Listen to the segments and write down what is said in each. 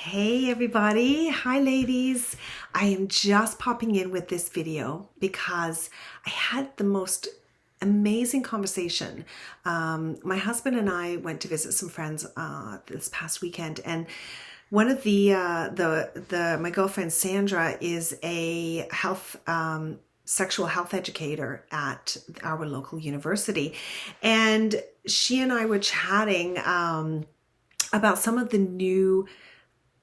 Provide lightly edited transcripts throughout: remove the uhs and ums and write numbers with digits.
Hey everybody, hi ladies. I am just popping in with this video because I had the most amazing conversation. My husband and I went to visit some friends this past weekend, and one of my girlfriend Sandra is a sexual health educator at our local university, and she and I were chatting about some of the new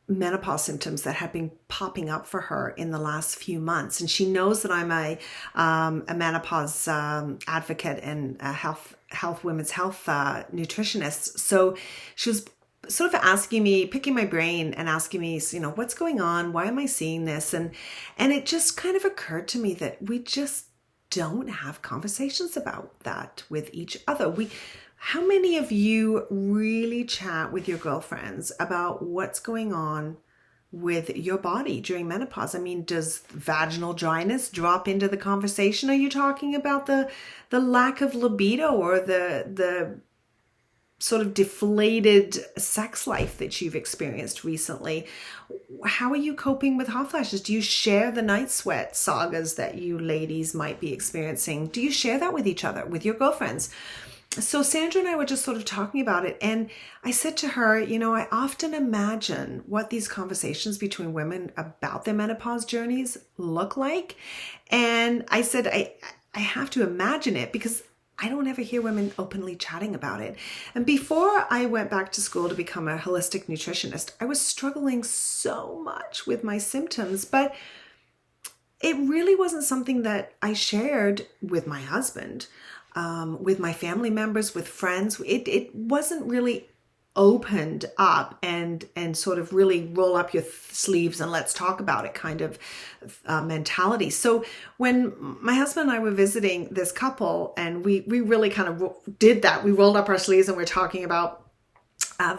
menopause symptoms that have been popping up for her in the last few months. And she knows that I'm a menopause advocate and a women's health nutritionist. So she was sort of asking me, picking my brain and asking me, what's going on? Why am I seeing this? And it just kind of occurred to me that we just don't have conversations about that with each other. How many of you really chat with your girlfriends about what's going on with your body during menopause? I mean, does vaginal dryness drop into the conversation? Are you talking about the lack of libido or the sort of deflated sex life that you've experienced recently? How are you coping with hot flashes? Do you share the night sweat sagas that you ladies might be experiencing? Do you share that with each other, with your girlfriends? So Sandra and I were just sort of talking about it, and I said to her, I often imagine what these conversations between women about their menopause journeys look like. And I said, I have to imagine it because I don't ever hear women openly chatting about it. And before I went back to school to become a holistic nutritionist, I was struggling so much with my symptoms, but it really wasn't something that I shared with my husband. With my family members, with friends. It wasn't really opened up and sort of really roll up your sleeves and let's talk about it kind of mentality. So when my husband and I were visiting this couple, and we really kind of did that, we rolled up our sleeves and we're talking about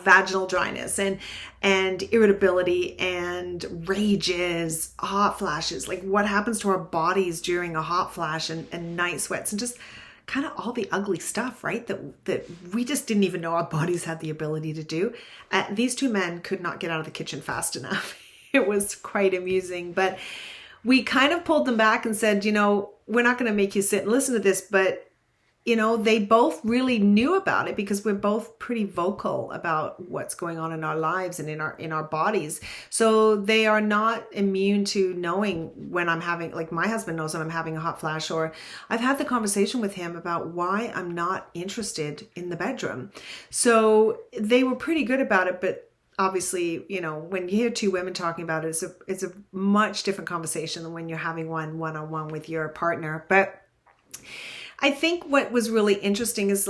vaginal dryness and irritability and rages, hot flashes, like what happens to our bodies during a hot flash and night sweats, and just kind of all the ugly stuff, right? That we just didn't even know our bodies had the ability to do. These two men could not get out of the kitchen fast enough. It was quite amusing, but we kind of pulled them back and said, we're not going to make you sit and listen to this, but they both really knew about it because we're both pretty vocal about what's going on in our lives and in our bodies. So they are not immune to knowing when I'm having, like my husband knows when I'm having a hot flash, or I've had the conversation with him about why I'm not interested in the bedroom. So they were pretty good about it, but obviously, when you hear two women talking about it, it's a much different conversation than when you're having one-on-one with your partner. But I think what was really interesting is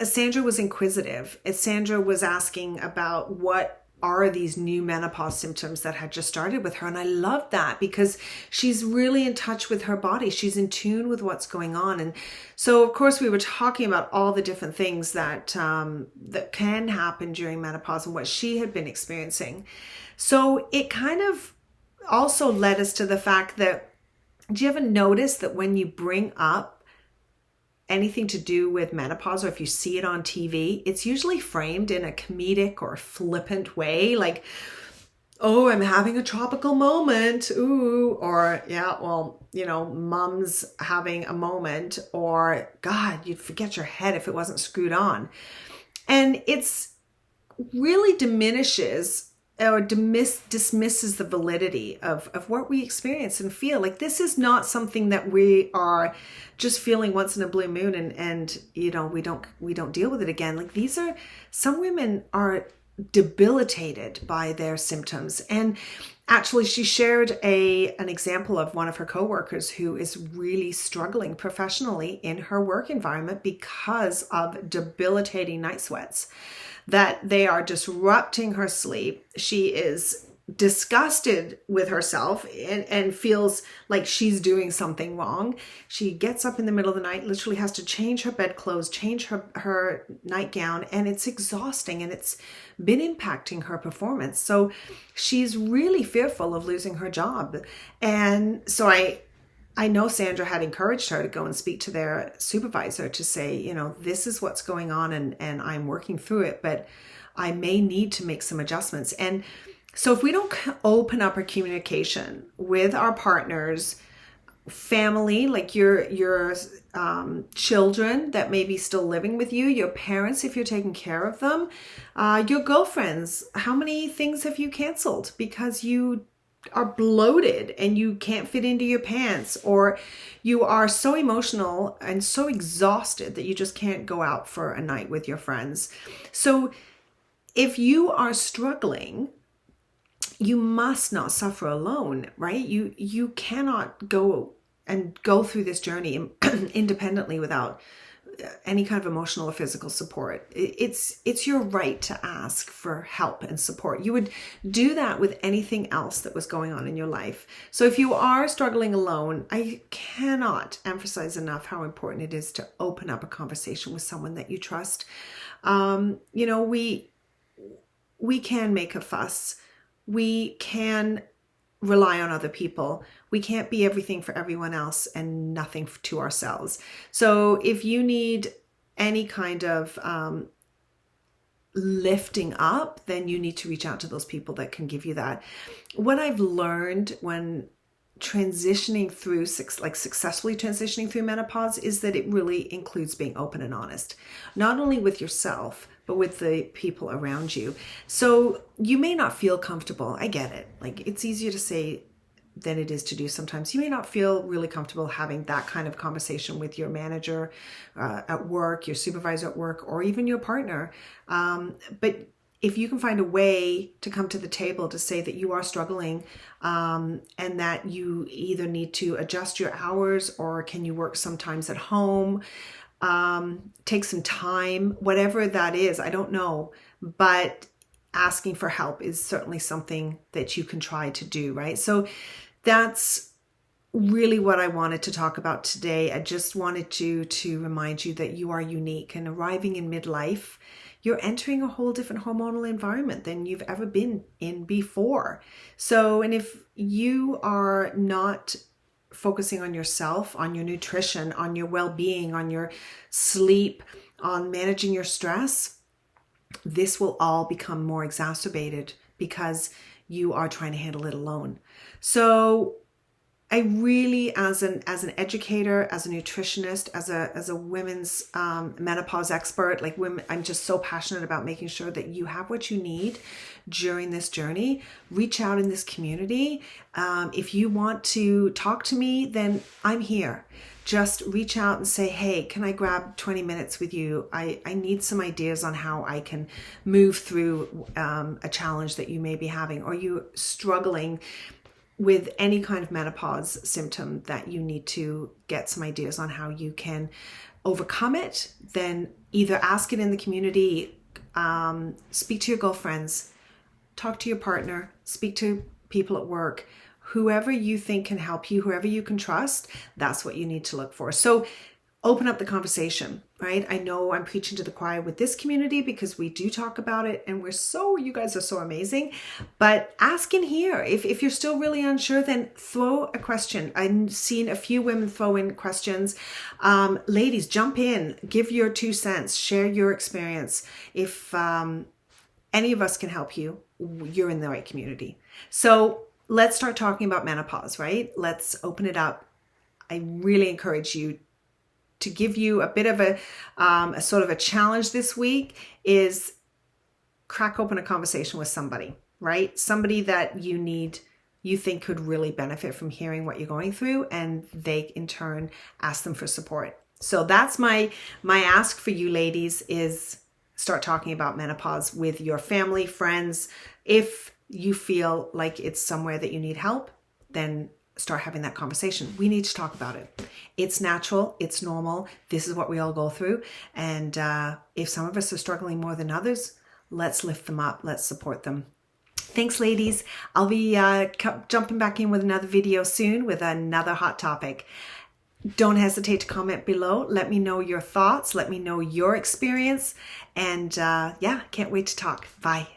Sandra was inquisitive. Sandra was asking about what are these new menopause symptoms that had just started with her. And I love that because she's really in touch with her body. She's in tune with what's going on. And so, of course, we were talking about all the different things that can happen during menopause and what she had been experiencing. So it kind of also led us to the fact that, do you ever notice that when you bring up anything to do with menopause, or if you see it on TV, it's usually framed in a comedic or flippant way, like, oh, I'm having a tropical moment, ooh, or yeah, well, mom's having a moment, or God, you'd forget your head if it wasn't screwed on. And it's really diminishes or dismisses the validity of what we experience and feel. Like, this is not something that we are just feeling once in a blue moon and we don't deal with it again. Like, some women are debilitated by their symptoms. And actually, she shared an example of one of her coworkers who is really struggling professionally in her work environment because of debilitating night sweats, that they are disrupting her sleep. She is disgusted with herself and feels like she's doing something wrong. She gets up in the middle of the night, literally has to change her bedclothes, change her nightgown, and it's exhausting, and it's been impacting her performance. So she's really fearful of losing her job. And so I know Sandra had encouraged her to go and speak to their supervisor to say, this is what's going on and I'm working through it, but I may need to make some adjustments. And So if we don't open up our communication with our partners, family, like your children that may be still living with you, your parents if you're taking care of them, your girlfriends, how many things have you canceled because you are bloated and you can't fit into your pants, or you are so emotional and so exhausted that you just can't go out for a night with your friends? So if you are struggling, you must not suffer alone, right? You cannot go through this journey independently without any kind of emotional or physical support. It's your right to ask for help and support. You would do that with anything else that was going on in your life. So if you are struggling alone, I cannot emphasize enough how important it is to open up a conversation with someone that you trust. We can make a fuss. We can rely on other people. We can't be everything for everyone else and nothing to ourselves. So if you need any kind of lifting up, then you need to reach out to those people that can give you that. What I've learned when transitioning through, successfully transitioning through menopause, is that it really includes being open and honest, not only with yourself, but with the people around you. So you may not feel comfortable. I get it. Like, it's easier to say than it is to do sometimes. You may not feel really comfortable having that kind of conversation with your manager at work, your supervisor at work, or even your partner. But if you can find a way to come to the table to say that you are struggling, and that you either need to adjust your hours, or can you work sometimes at home, take some time, whatever that is, I don't know, but asking for help is certainly something that you can try to do, right? So that's really what I wanted to talk about today. I just wanted to remind you that you are unique, and arriving in midlife, you're entering a whole different hormonal environment than you've ever been in before. So, and if you are not focusing on yourself, on your nutrition, on your well-being, on your sleep, on managing your stress, this will all become more exacerbated because you are trying to handle it alone. So I really, as an educator, as a nutritionist, as a women's menopause expert, like women, I'm just so passionate about making sure that you have what you need during this journey. Reach out in this community. If you want to talk to me, then I'm here. Just reach out and say, hey, can I grab 20 minutes with you? I need some ideas on how I can move through a challenge that you may be having, or you struggling with any kind of menopause symptom that you need to get some ideas on how you can overcome it. Then either ask it in the community, speak to your girlfriends, talk to your partner, speak to people at work, whoever you think can help you, whoever you can trust. That's what you need to look for. So open up the conversation, right? I know I'm preaching to the choir with this community because we do talk about it, and you guys are so amazing, but ask in here. If you're still really unsure, then throw a question. I've seen a few women throw in questions. Ladies, jump in, give your 2 cents, share your experience. If any of us can help you, you're in the right community. So let's start talking about menopause, right? Let's open it up. I really encourage you to give you a bit of a sort of a challenge this week is crack open a conversation with somebody, right? Somebody that you think could really benefit from hearing what you're going through, and they in turn ask them for support. So that's my ask for you ladies, is start talking about menopause with your family, friends. If you feel like it's somewhere that you need help, then start having that conversation. We need to talk about it. It's natural. It's normal. This is what we all go through. And if some of us are struggling more than others, let's lift them up. Let's support them. Thanks, ladies. I'll be jumping back in with another video soon with another hot topic. Don't hesitate to comment below. Let me know your thoughts. Let me know your experience. And yeah, can't wait to talk. Bye.